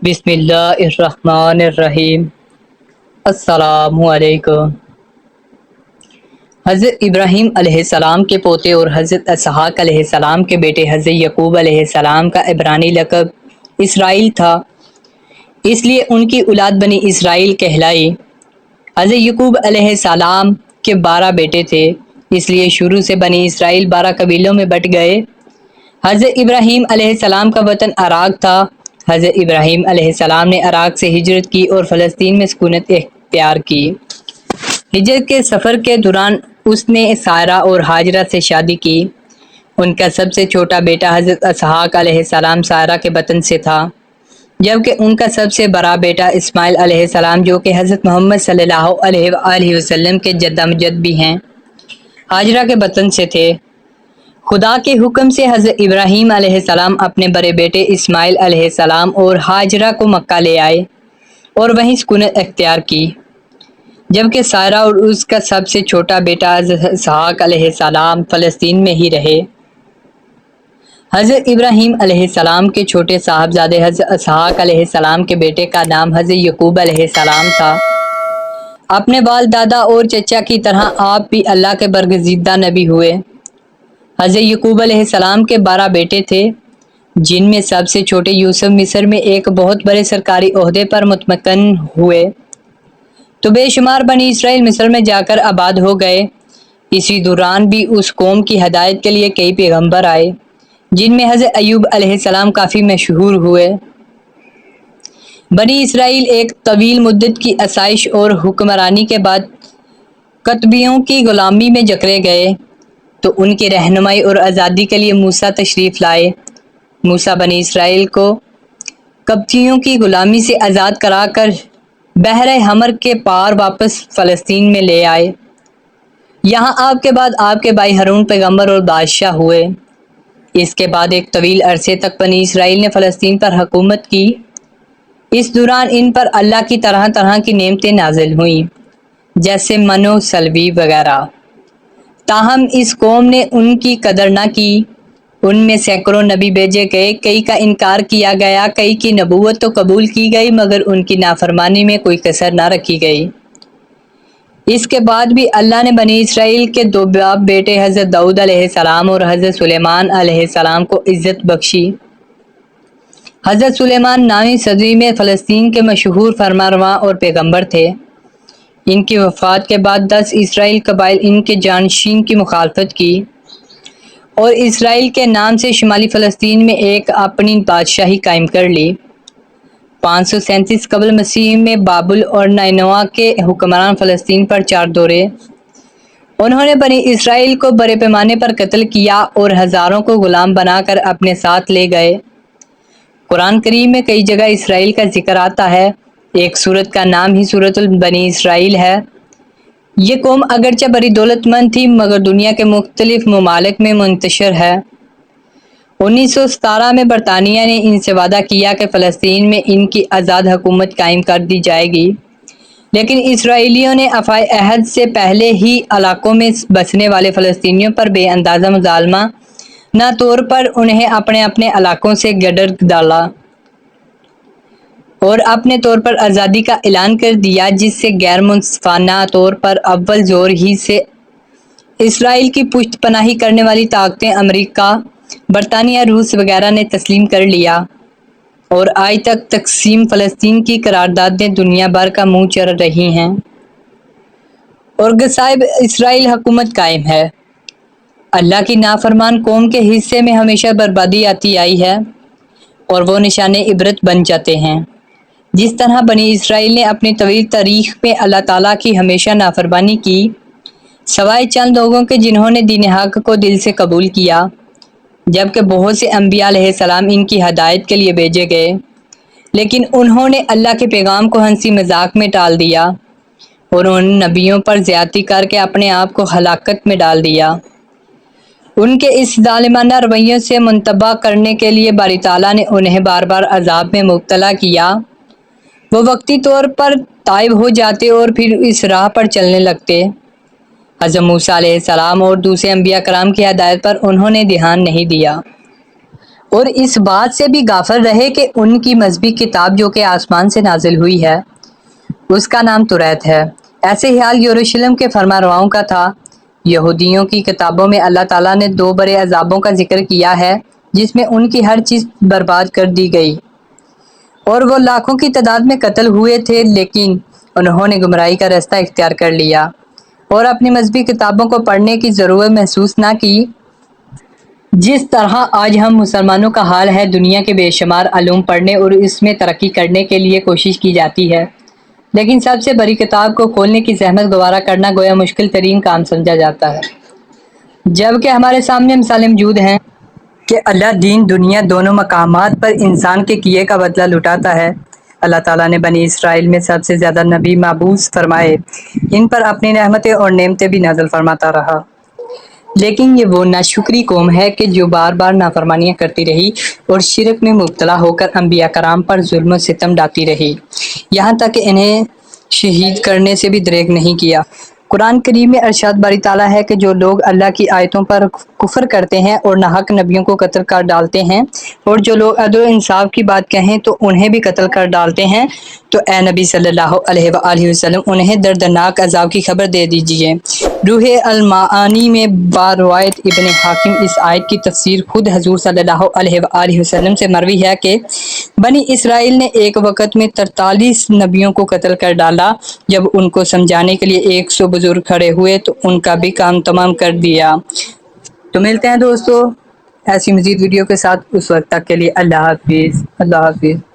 بسم اللہ الرحمن الرحیم۔ السلام علیکم۔ حضرت ابراہیم علیہ السلام کے پوتے اور حضرت اسحاق علیہ السلام کے بیٹے حضرت یعقوب علیہ السلام کا عبرانی لقب اسرائیل تھا، اس لیے ان کی اولاد بنی اسرائیل کہلائی۔ حضرت یعقوب علیہ السلام کے 12 بیٹے تھے، اس لیے شروع سے بنی اسرائیل 12 قبیلوں میں بٹ گئے۔ حضرت ابراہیم علیہ السلام کا وطن عراق تھا۔ حضرت ابراہیم علیہ السلام نے عراق سے ہجرت کی اور فلسطین میں سکونت اختیار کی۔ ہجرت کے سفر کے دوران اس نے سارہ اور ہاجرہ سے شادی کی۔ ان کا سب سے چھوٹا بیٹا حضرت اسحاق علیہ السلام سارہ کے بطن سے تھا، جبکہ ان کا سب سے بڑا بیٹا اسماعیل علیہ السلام جو کہ حضرت محمد صلی اللہ علیہ وآلہ وسلم کے جد امجد بھی ہیں، ہاجرہ کے بطن سے تھے۔ خدا کے حکم سے حضرت ابراہیم علیہ السلام اپنے بڑے بیٹے اسماعیل علیہ السلام اور ہاجرہ کو مکہ لے آئے اور وہیں سکونت اختیار کی، جبکہ سارہ اور اس کا سب سے چھوٹا بیٹا حضرت اسحاق علیہ السلام فلسطین میں ہی رہے۔ حضرت ابراہیم علیہ السلام کے چھوٹے صاحبزادے حضرت اسحاق علیہ السلام کے بیٹے کا نام حضرت یعقوب علیہ السلام تھا۔ اپنے والد دادا اور چچا کی طرح آپ بھی اللہ کے برگزیدہ نبی ہوئے۔ حضرت یعقوب علیہ السلام کے 12 بیٹے تھے، جن میں سب سے چھوٹے یوسف مصر میں ایک بہت بڑے سرکاری عہدے پر متمکن ہوئے، تو بے شمار بنی اسرائیل مصر میں جا کر آباد ہو گئے۔ اسی دوران بھی اس قوم کی ہدایت کے لیے کئی پیغمبر آئے، جن میں حضرت ایوب علیہ السلام کافی مشہور ہوئے۔ بنی اسرائیل ایک طویل مدت کی آسائش اور حکمرانی کے بعد قطبیوں کی غلامی میں جکڑے گئے، تو ان کی رہنمائی اور آزادی کے لیے موسیٰ تشریف لائے۔ موسیٰ بنی اسرائیل کو قبطیوں کی غلامی سے آزاد کرا کر بحر حمر کے پار واپس فلسطین میں لے آئے۔ یہاں آپ کے بعد آپ کے بھائی ہارون پیغمبر اور بادشاہ ہوئے۔ اس کے بعد ایک طویل عرصے تک بنی اسرائیل نے فلسطین پر حکومت کی۔ اس دوران ان پر اللہ کی طرح طرح کی نعمتیں نازل ہوئیں، جیسے من و سلوی وغیرہ۔ تاہم اس قوم نے ان کی قدر نہ کی۔ ان میں سینکڑوں نبی بھیجے گئے، کئی کا انکار کیا گیا، کئی کی نبوت تو قبول کی گئی، مگر ان کی نافرمانی میں کوئی کسر نہ رکھی گئی۔ اس کے بعد بھی اللہ نے بنی اسرائیل کے 2 بیٹے حضرت داؤد علیہ السلام اور حضرت سلیمان علیہ السلام کو عزت بخشی۔ حضرت سلیمان 9ویں صدی میں فلسطین کے مشہور فرمانرواں اور پیغمبر تھے۔ ان کی وفات کے بعد 10 اسرائیل قبائل ان کے جانشین کی مخالفت کی اور اسرائیل کے نام سے شمالی فلسطین میں ایک اپنی بادشاہی قائم کر لی۔ 537 قبل مسیح میں بابل اور نینوا کے حکمران فلسطین پر 4 دورے۔ انہوں نے بنی اسرائیل کو بڑے پیمانے پر قتل کیا اور ہزاروں کو غلام بنا کر اپنے ساتھ لے گئے۔ قرآن کریم میں کئی جگہ اسرائیل کا ذکر آتا ہے۔ ایک سورت کا نام ہی سورۃ بنی اسرائیل ہے۔ یہ قوم اگرچہ بڑی دولت مند تھی، مگر دنیا کے مختلف ممالک میں منتشر ہے۔ 1917 میں برطانیہ نے ان سے وعدہ کیا کہ فلسطین میں ان کی آزاد حکومت قائم کر دی جائے گی، لیکن اسرائیلیوں نے وفائے عہد سے پہلے ہی علاقوں میں بسنے والے فلسطینیوں پر بے اندازہ مظالمانہ طور پر انہیں اپنے اپنے علاقوں سے گڈر ڈالا اور اپنے طور پر آزادی کا اعلان کر دیا، جس سے غیر منصفانہ طور پر اول زور ہی سے اسرائیل کی پشت پناہی کرنے والی طاقتیں امریکہ، برطانیہ، روس وغیرہ نے تسلیم کر لیا، اور آج تک تقسیم فلسطین کی قراردادیں دنیا بھر کا منہ چر رہی ہیں اور غصائب اسرائیل حکومت قائم ہے۔ اللہ کی نافرمان قوم کے حصے میں ہمیشہ بربادی آتی آئی ہے اور وہ نشان عبرت بن جاتے ہیں۔ جس طرح بنی اسرائیل نے اپنی طویل تاریخ میں اللہ تعالیٰ کی ہمیشہ نافرمانی کی، سوائے چند لوگوں کے جنہوں نے دین حق کو دل سے قبول کیا، جبکہ بہت سے انبیاء علیہ السلام ان کی ہدایت کے لیے بھیجے گئے، لیکن انہوں نے اللہ کے پیغام کو ہنسی مذاق میں ٹال دیا اور ان نبیوں پر زیادتی کر کے اپنے آپ کو ہلاکت میں ڈال دیا۔ ان کے اس ظالمانہ رویوں سے منتبہ کرنے کے لیے باری تعالیٰ نے انہیں بار بار عذاب میں مبتلا کیا۔ وہ وقتی طور پر تائب ہو جاتے اور پھر اس راہ پر چلنے لگتے۔ حضرت موسیٰ علیہ السلام اور دوسرے انبیاء کرام کی ہدایت پر انہوں نے دھیان نہیں دیا اور اس بات سے بھی غافل رہے کہ ان کی مذہبی کتاب جو کہ آسمان سے نازل ہوئی ہے اس کا نام توریت ہے۔ ایسے ہی حال یروشلم کے فرما رواؤں کا تھا۔ یہودیوں کی کتابوں میں اللہ تعالیٰ نے 2 بڑے عذابوں کا ذکر کیا ہے جس میں ان کی ہر چیز برباد کر دی گئی، اور وہ لاکھوں کی تعداد میں قتل ہوئے تھے، لیکن انہوں نے گمراہی کا راستہ اختیار کر لیا اور اپنی مذہبی کتابوں کو پڑھنے کی ضرورت محسوس نہ کی۔ جس طرح آج ہم مسلمانوں کا حال ہے، دنیا کے بے شمار علوم پڑھنے اور اس میں ترقی کرنے کے لیے کوشش کی جاتی ہے، لیکن سب سے بڑی کتاب کو کھولنے کی زحمت گوارا کرنا گویا مشکل ترین کام سمجھا جاتا ہے، جبکہ ہمارے سامنے مثالیں موجود ہیں کہ اللہ دین دنیا دونوں مقامات پر انسان کے کیے کا بدلہ لٹاتا ہے۔ اللہ تعالیٰ نے بنی اسرائیل میں سب سے زیادہ نبی مبعوث فرمائے، ان پر اپنی رحمتیں اور نعمتیں بھی نازل فرماتا رہا، لیکن یہ وہ ناشکری قوم ہے کہ جو بار بار نافرمانیاں کرتی رہی اور شرک میں مبتلا ہو کر انبیاء کرام پر ظلم و ستم ڈالتی رہی، یہاں تک کہ انہیں شہید کرنے سے بھی دریغ نہیں کیا۔ قرآن کریم میں ارشاد باری تعالیٰ ہے کہ جو لوگ اللہ کی آیتوں پر کفر کرتے ہیں اور ناحق نبیوں کو قتل کر ڈالتے ہیں، اور جو لوگ عدل و انصاف کی بات کہیں تو انہیں بھی قتل کر ڈالتے ہیں، تو اے نبی صلی اللہ علیہ وآلہ وسلم انہیں دردناک عذاب کی خبر دے دیجئے۔ روح المعانی میں باروایت ابن حاکم اس آیت کی تفسیر خود حضور صلی اللہ علیہ وآلہ وسلم سے مروی ہے کہ بنی اسرائیل نے ایک وقت میں 43 نبیوں کو قتل کر ڈالا۔ جب ان کو سمجھانے کے لیے 100 بزرگ کھڑے ہوئے تو ان کا بھی کام تمام کر دیا۔ تو ملتے ہیں دوستو ایسی مزید ویڈیو کے ساتھ، اس وقت تک کے لیے اللہ حافظ۔ اللہ حافظ۔